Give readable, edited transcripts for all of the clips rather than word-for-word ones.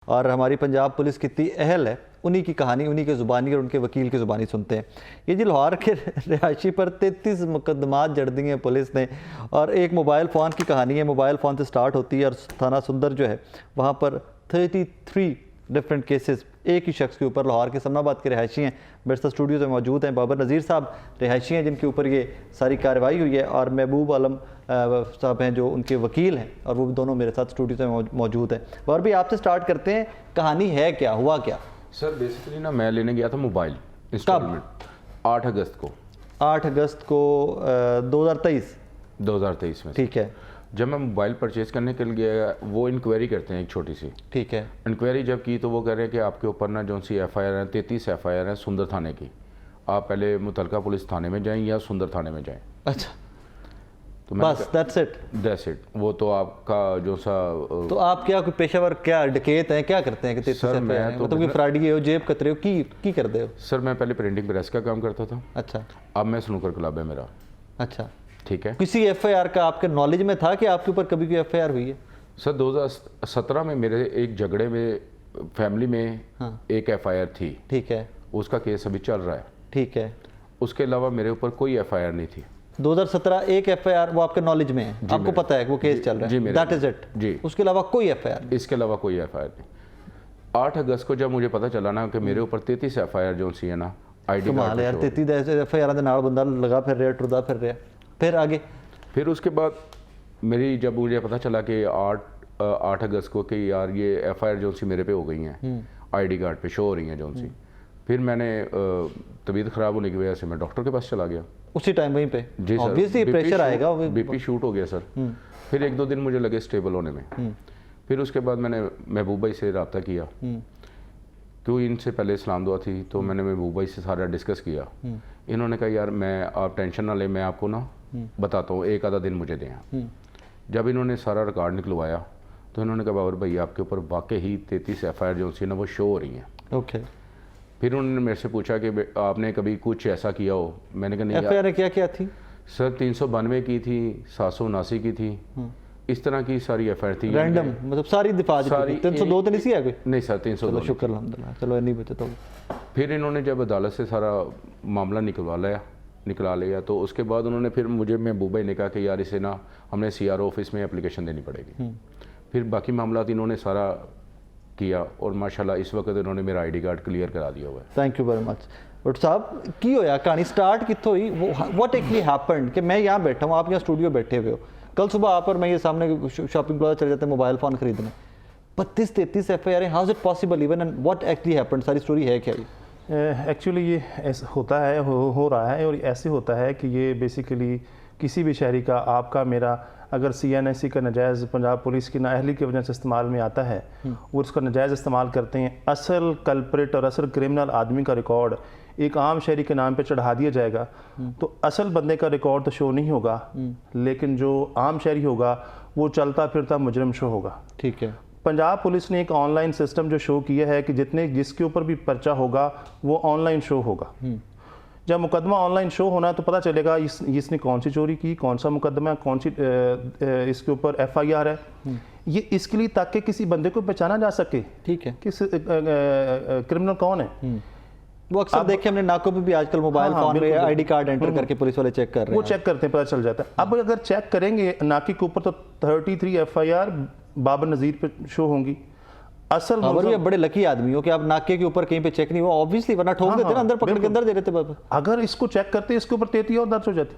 और हमारी पंजाब पुलिस कितनी अहल है, उन्हीं की कहानी उन्हीं की ज़ुबानी और उनके वकील की ज़ुबानी सुनते हैं। ये जी लाहौर के रिहायशी पर 33 मुकदमात जड़ दिए हैं पुलिस ने, और एक मोबाइल फ़ोन की कहानी है। मोबाइल फ़ोन से स्टार्ट होती है और थाना सुंदर जो है वहाँ पर 33 डिफरेंट केसेस एक ही शख्स के ऊपर। लाहौर के समनाबाद के रिहायशी हैं, मेरे साथ स्टूडियो में मौजूद हैं बाबर नज़ीर साहब, रिहायशी हैं जिनके ऊपर ये सारी कार्रवाई हुई है, और महबूब आलम साहब हैं जो उनके वकील हैं, और वो भी दोनों मेरे साथ स्टूडियो में मौजूद हैं। और भी आपसे स्टार्ट करते हैं, कहानी है क्या, हुआ क्या? सर बेसिकली ना मैं लेने गया था मोबाइल इंस्टॉलमेंट 8 अगस्त को 8 अगस्त को 2023 में। ठीक है। जब मैं मोबाइल परचेज़ करने के लिए गया, वो इंक्वायरी करते हैं एक छोटी सी। ठीक है। इंक्वायरी जब की तो वो कह रहे हैं कि आपके ऊपर ना जो सी FIR है 33 FIR है सुंदर थाने की, आप पहले मुतलका पुलिस थाने में जाएं या सुंदर थाने में जाएं। अच्छा, तो बस दैट्स इट। वो तो आपका जो सा तो आप क्या कोई पेशावर क्या डकैत हैं, क्या करते हैं कि 33 सर मैं तो मतलब कि फ्रॉडी हो, जेब कतरे हो, की कर दे हो? सर मैं पहले प्रिंटिंग प्रेस का काम करता था। अच्छा। अब मैं स्नूकर क्लब है मेरा। अच्छा, ठीक है। किसी FIR का आपके नॉलेज में था कि आपके ऊपर कभी कोई FIR हुई है? सर 2017 में मेरे एक झगड़े में फैमिली में एक FIR थी। ठीक है। उसका केस अभी चल रहा है। ठीक है। उसके अलावा मेरे ऊपर कोई FIR नहीं थी। 2017 एक FIR वो आपके नॉलेज में है, आपको पता है कि वो केस चल रहा है? दैट इज इट जी। उसके अलावा कोई FIR? इसके अलावा कोई FIR नहीं। 8 अगस्त को जब मुझे पता चला ना कि मेरे ऊपर 33 FIR जो सी है ना ID कार्ड यार 33 FIR ਦੇ ਨਾਲ ਬੰਦਾ लगा फिर रहा, टुरदा फिर रहा, फिर आगे? फिर उसके बाद मेरी जब मुझे पता चला कि 8 अगस्त को कि यार ये FIR जो सी मेरे पे हो गई हैं, ID कार्ड पे शो हो रही हैं जो सी, फिर मैंने तबीयत ख़राब होने की वजह से मैं डॉक्टर के पास चला गया उसी टाइम वहीं पे। जी सर, ऑब्वियसली प्रेशर आएगा, BP शूट हो गया सर। फिर 1-2 दिन मुझे लगे स्टेबल होने में। फिर उसके बाद मैंने महबूब भाई से रब्ता किया, क्यों इनसे पहले इस्लाम दुआ थी, तो मैंने महबूब भाई से सारा डिस्कस किया। इन्होंने कहा यार मैं आप टेंशन ना ले, मैं आपको ना बताता हूँ, एक आधा दिन मुझे दें। जब इन्होंने सारा रिकॉर्ड निकलवाया तो इन्होंने कहा बाबर भाई आपके ऊपर वाकई ही 33 FIR जो सी ना वो शो हो रही हैं। ओके। फिर उन्होंने मेरे से पूछा कि आपने कभी कुछ ऐसा किया हो? मैंने कहा नहीं। FIR क्या क्या थी सर? 392 की थी, 779 की थी, इस तरह की सारी FIR थी। रैंडम मतलब सारी दिफा सारी 302 तो नहीं सी है कोई? नहीं सर 302। शुक्र अल्हम्दुलिल्लाह, चलो नहीं बचे तो। फिर इन्होंने जब अदालत से सारा मामला निकला लिया तो उसके बाद उन्होंने फिर मुझे महबूब भाई ने कहा कि यार इसे ना हमने CRO ऑफिस में एप्लीकेशन देनी पड़ेगी। फिर बाकी मामला इन्होंने सारा किया और माशाल्लाह इस वक्त इन्होंने मेरा ID कार्ड क्लियर करा दिया हुआ है। Thank you very much. But साहब की होया कहानी स्टार्ट कितों हुई, व्हाट एक्चुअली हैपेंड कि मैं यहाँ बैठा हूँ, आप यहाँ स्टूडियो बैठे हुए हो, कल सुबह आप और मैं ये सामने शॉपिंग प्लाजा चले जाते हैं मोबाइल फ़ोन खरीदने, 32-33 FIR how is it possible even, and what actually happened, सारी स्टोरी है क्या? एक्चुअली ये ऐसा होता है, हो रहा है, और ऐसे होता है कि ये बेसिकली किसी भी शहरी का, आपका मेरा, अगर CNSE का नजायज़ पंजाब पुलिस की नाअहली की वजह से इस्तेमाल में आता है, वो उसका नजायज़ इस्तेमाल करते हैं, असल कल्प्रिट और असल क्रिमिनल आदमी का रिकॉर्ड एक आम शहरी के नाम पे चढ़ा दिया जाएगा, तो असल बंदे का रिकॉर्ड तो शो नहीं होगा, लेकिन जो आम शहरी होगा वो चलता फिरता मुजरिम शो होगा। ठीक है। पंजाब पुलिस ने एक ऑनलाइन सिस्टम जो शो किया है कि जिसके ऊपर भी पर्चा होगा वो ऑनलाइन शो होगा। जब मुकदमा ऑनलाइन शो होना है तो पता चलेगा इसने कौन सी चोरी की, कौन सा मुकदमा है, कौन सी इसके ऊपर FIR है। ये इसके लिए ताकि किसी बंदे को पहचाना जा सके। ठीक है। किस क्रिमिनल कौन है। वो अक्सर देखे हमने नाकों पे भी आजकल मोबाइल फोन में ID कार्ड एंटर करके पुलिस वाले चेक कर रहे हैं, वो चेक करते हैं, पता चल जाता है। अब अगर चेक करेंगे नाके के ऊपर तो 33 FIR बाबर नज़ीर पे शो होंगी। असल ये बड़े लकी आदमी हो कि आप नाके के ऊपर कहीं पे चेक नहीं हुआ, ऑब्वियसली, वरना ठोक देते ना, अंदर पकड़ के अंदर दे देते बाबा। अगर इसको चेक करते इसके ऊपर 33 और दर्ज हो जाते।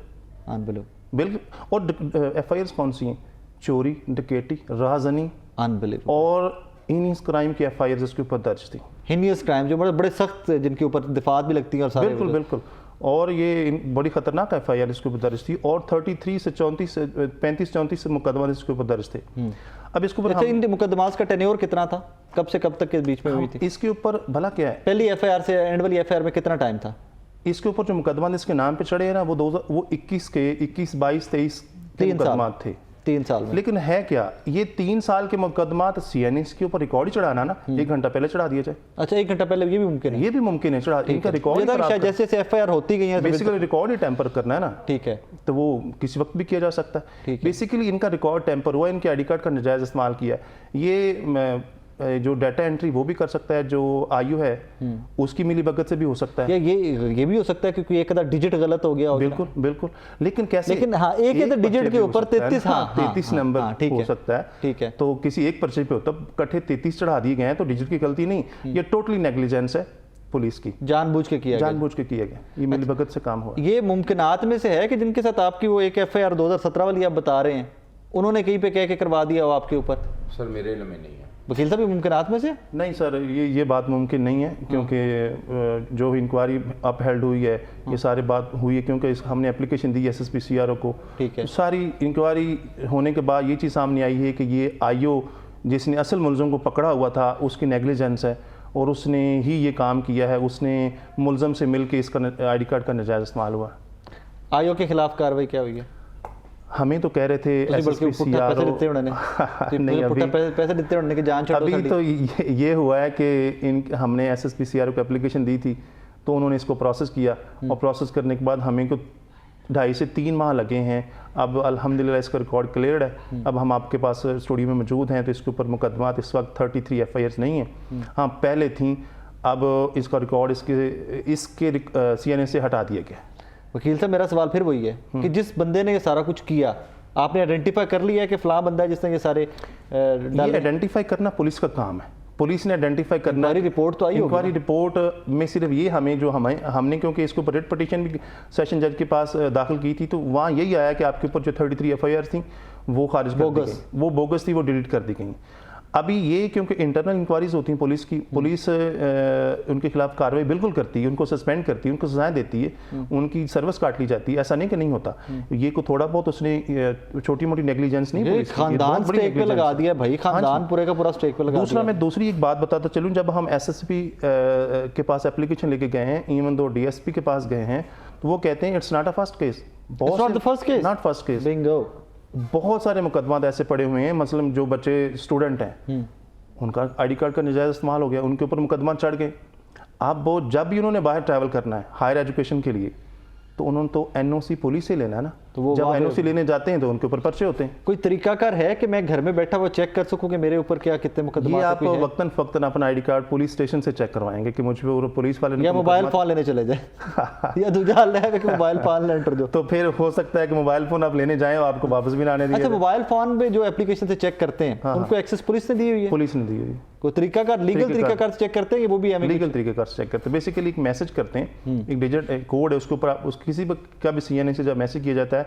अनबिलीवेबल। और FIR कौन सी हैं? चोरी, डकैती, राहज़नी, अनबिलीवेबल, और इन क्राइम की FIR जिसके ऊपर दर्ज थी, हिनियस क्राइम जो बड़े सख्त, जिनके ऊपर दिफात भी लगती है और सारे। बिल्कुल बिल्कुल। और ये बड़ी खतरनाक FIR इसके ऊपर दर्ज थी, और 33 से 35-34 से मुकदमा इसके ऊपर दर्ज थे। अब इसके ऊपर इन मुकदमास का टेन्योर कितना था, कब से कब तक के बीच में हुई थी? इसके ऊपर भला क्या है, पहली FIR से एंड वाली FIR में कितना टाइम था? इसके ऊपर जो मुकदमा इसके नाम पे चढ़े हैं ना, वो 21 के 21, 22, 23 मुकदमा थे 3 साल में। लेकिन है क्या, ये 3 साल के मुकदमा CNSE के ऊपर रिकॉर्ड ही चढ़ाना ना, 1 घंटा पहले चढ़ा दिया जाए। अच्छा, 1 घंटा पहले, ये भी मुमकिन है? ये भी मुमकिन है, चढ़ा इनका रिकॉर्ड जैसे FIR होती गई है, बेसिकली रिकॉर्ड ही टेम्पर करना है ना। ठीक है। तो वो किसी वक्त भी किया जा सकता है। बेसिकली इनका रिकॉर्ड टेम्पर हुआ, इनके ID कार्ड का नजायज़ इस्तेमाल किया। ये जो डाटा एंट्री वो भी कर सकता है, जो आयु है उसकी मिलीभगत से भी हो सकता है। ये भी हो सकता है क्योंकि एक आधा डिजिट गलत हो गया होगा। बिल्कुल बिल्कुल, लेकिन कैसे, लेकिन हाँ, एक आधा डिजिट के ऊपर 33 33 नंबर ठीक हो है, सकता है। ठीक है। तो किसी एक पर्चे पे होता, कट्ठे 33 चढ़ा दिए गए हैं, तो डिजिट की गलती नहीं, ये टोटली नेग्लिजेंस है पुलिस की, जानबूझ के किया गया। जानबूझ के किया गया, ये मिलीभगत से काम हुआ। ये मुमकिनात में से है कि जिनके साथ आपकी वो एक FIR 2017 वाली आप बता रहे हैं, उन्होंने कहीं पे कह के करवा दिया हो आपके ऊपर? सर मेरे इल्म में नहीं है। वकील साहब, ये मुमकिनात में से? नहीं सर, ये बात मुमकिन नहीं है, क्योंकि जो इंक्वायरी अपहेल्ड हुई है, ये सारी बात हुई है क्योंकि हमने एप्लीकेशन दी SSP CRO को। ठीक है। तो सारी इंक्वायरी होने के बाद ये चीज़ सामने आई है कि ये IO जिसने असल मुलज़म को पकड़ा हुआ था उसकी नेग्लिजेंस है, और उसने ही ये काम किया है, उसने मुलज़म से मिल के इसका ID कार्ड का नाजायज़ इस्तेमाल हुआ। IO के खिलाफ कार्रवाई क्या हुई है? हमें तो कह रहे थे बल्कि SSP पुट्ठा पैसे CRO देते उन्होंने नहीं, अभी पैसे देते उन्होंने कि जान छोड़ो अभी साडी। तो ये हुआ है कि हमने SSP CRO को एप्लीकेशन दी थी, तो उन्होंने इसको प्रोसेस किया, और प्रोसेस करने के बाद हमें को 2.5 से 3 माह लगे हैं। अब अल्हम्दुलिल्लाह इसका रिकॉर्ड क्लियर है। अब हम आपके पास स्टूडियो में मौजूद हैं, तो इसके ऊपर मुकदमात इस वक्त 33 FIRs नहीं हैं, हाँ पहले थी। अब इसका रिकॉर्ड इसके CNA से हटा दिया गया। वकील साहब, मेरा सवाल फिर वही है कि जिस बंदे ने ये सारा कुछ किया, आपने आइडेंटिफाई कर लिया है कि फलां बंदा है जिसने ये सारे ये आइडेंटिफाई करना पुलिस का काम है, पुलिस ने आइडेंटिफाई करना। इंक्वायरी रिपोर्ट तो आई होगी। इंक्वायरी रिपोर्ट में सिर्फ ये हमने क्योंकि इसके ऊपर रिट पिटीशन भी सेशन जज के पास दाखिल की थी, तो वहाँ यही आया कि आपके ऊपर जो 33 FIR थी वो खारिज कर दी गई, वो बोगस थी, वो डिलीट कर दी गई। अभी ये क्योंकि इंटरनल इंक्वायरीज होती हैं पुलिस की, पुलिस उनके खिलाफ कार्रवाई बिल्कुल करती है, उनको सस्पेंड करती है, उनको सजाएं देती है, उनकी सर्विस काट ली जाती है, ऐसा नहीं कि नहीं होता। ये को थोड़ा बहुत उसने छोटी मोटी नेग्लिजेंस नहीं, पुलिस की, खानदान स्टेक पे लगा दिया भाई, खानदान पूरे का पूरा स्टेक पे लगा दिया। दूसरा, मैं दूसरी एक बात बताता चलूँ, जब हम SSP के पास एप्लीकेशन लेके गए हैं, इवन दो DSP के पास गए हैं, तो वो कहते हैं it's not a first case, not first case. Bingo. बहुत सारे मुकदमात ऐसे पड़े हुए हैं, मसलन जो बच्चे स्टूडेंट हैं उनका ID कार्ड का नाजायज़ इस्तेमाल हो गया, उनके ऊपर मुकदमा चढ़ गए। अब वो जब भी उन्होंने बाहर ट्रैवल करना है हायर एजुकेशन के लिए, तो उन्होंने तो NOC पुलिस से लेना है ना, तो वो जब NOC लेने जाते हैं तो उनके ऊपर पर्चे होते हैं। कोई तरीकाकार है कि मैं घर में बैठा वो चेक कर सकूं कि मेरे ऊपर क्या कितने मुकदमा? ये आप वक्तन फक्तन अपना ID कार्ड पुलिस स्टेशन से चेक करवाएंगे कि मुझ पे पुलिस वाले ने, या मोबाइल फोन लेने चले जाए या दूसरा हाल है कि मोबाइल फोन लेंटर जो, तो फिर हो सकता है कि मोबाइल फोन आप लेने जाएं और आपको वापस भी ना आने दिया। अच्छा, मोबाइल फोन पे जो एप्लीकेशन से चेक करते हैं उनको एक्सेस पुलिस ने दी हुई है? पुलिस ने दी हुई है। कोई तरीकाकार लीगल तरीकाकार से चेक करते हैं कि वो भी लीगल तरीके से चेक करते हैं। बेसिकली एक मैसेज करते हैं, एक डिजिट कोड है, उसके ऊपर उस किसी का भी CNA से जब मैसेज किया जाता है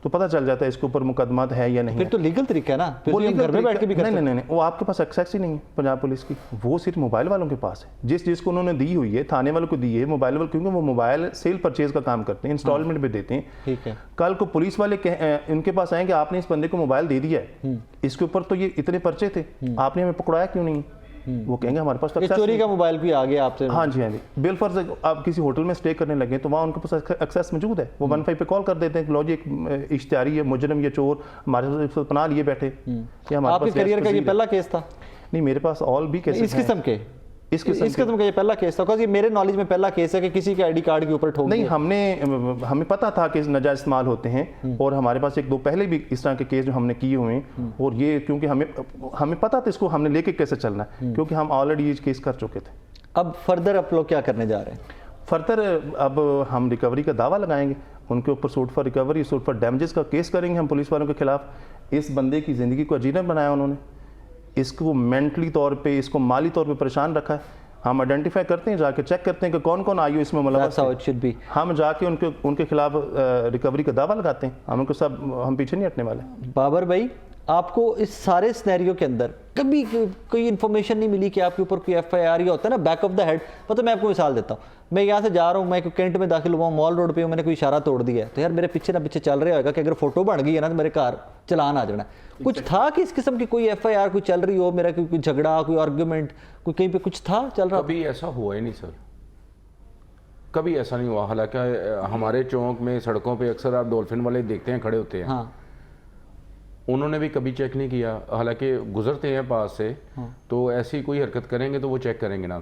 तो पता चल जाता है इसके ऊपर मुकदमा है या नहीं। फिर तो लीगल तरीका है ना, फिर तो घर में बैठ के भी कर सकते हैं। नहीं, वो आपके पास एक्सेस ही नहीं है पंजाब पुलिस की, वो सिर्फ मोबाइल वालों के पास है। जिसको उन्होंने दी हुई है, थाने वालों को दी है, मोबाइल वालों, क्योंकि वो मोबाइल सेल परचेज का काम करते हैं, इंस्टॉलमेंट भी देते हैं। ठीक है। कल को पुलिस वाले उनके पास आएंगे, आपने इस बंदे को मोबाइल दे दिया है, इसके ऊपर तो ये इतने पर्चे थे, आपने हमें पकड़ाया क्यों नहीं? वो कहेंगे हमारे पास तो चोरी का मोबाइल भी आ गया आपसे। हाँ जी, हाँ जी। बिलफर्ज आप किसी होटल में स्टे करने लगे तो वहाँ उनके पास एक्सेस मौजूद है, वो 15 पे कॉल कर देते हैं कि लो जी एक इश्तिहारी है, मुजरम या चोर हमारे से पनाह लिए बैठे। आपके करियर का ये पहला केस था? नहीं, मेरे पास ऑल भी केसेस इस किस्म के, इस किस्म का ये पहला केस था? ये मेरे नॉलेज में पहला केस है कि किसी के ID कार्ड के ऊपर ठोक नहीं, हमें पता था कि नाजायज इस्तेमाल होते हैं, और हमारे पास एक दो पहले भी इस तरह के केस जो हमने किए हुए हैं, और ये क्योंकि हमें पता था इसको हमने लेके कैसे चलना है, क्योंकि हम ऑलरेडी ये केस कर चुके थे। अब फर्दर आप लोग क्या करने जा रहे हैं? फर्दर अब हम रिकवरी का दावा लगाएंगे, उनके ऊपर suit for recovery, suit for damages का केस करेंगे हम पुलिस वालों के खिलाफ। इस बंदे की ज़िंदगी को अजीब बनाया उन्होंने, इसको मेंटली तौर पे, इसको माली तौर पे परेशान रखा है। हम आइडेंटिफाई करते हैं, जाके चेक करते हैं कि कौन कौन आयु इसमें मुलव्वस है, हम जाके उनके खिलाफ रिकवरी का दावा लगाते हैं। हम पीछे नहीं हटने वाले। बाबर भाई, आपको इस सारे सिनेरियो के अंदर कभी कोई इन्फॉर्मेशन नहीं मिली कि आपके ऊपर कोई FIR या होता है ना बैक ऑफ द हेड? मैं आपको मिसाल देता हूँ, मैं यहाँ से जा रहा हूँ, मैं कैंट में दाखिल हुआ, मॉल रोड पे हूँ, मैंने कोई इशारा तोड़ दिया है, तो यार मेरे पीछे ना पीछे चल रहा होगा कि अगर फोटो बन गई है ना तो मेरे कार चलान आ जाना। कुछ था कि इस किस्म की कोई FIR कोई चल रही हो, मेरा कोई झगड़ा, कोई आर्गूमेंट, कोई कहीं पे कुछ था चल रहा? कभी ऐसा हुआ ही नहीं सर, कभी ऐसा नहीं हुआ। हालांकि हमारे चौक में, सड़कों पे अक्सर आप डॉल्फिन वाले देखते हैं खड़े होते हैं, हाँ, उन्होंने भी कभी चेक नहीं किया। हालांकि गुजरते हैं पास से, तो ऐसी कोई हरकत करेंगे तो वो चेक करेंगे ना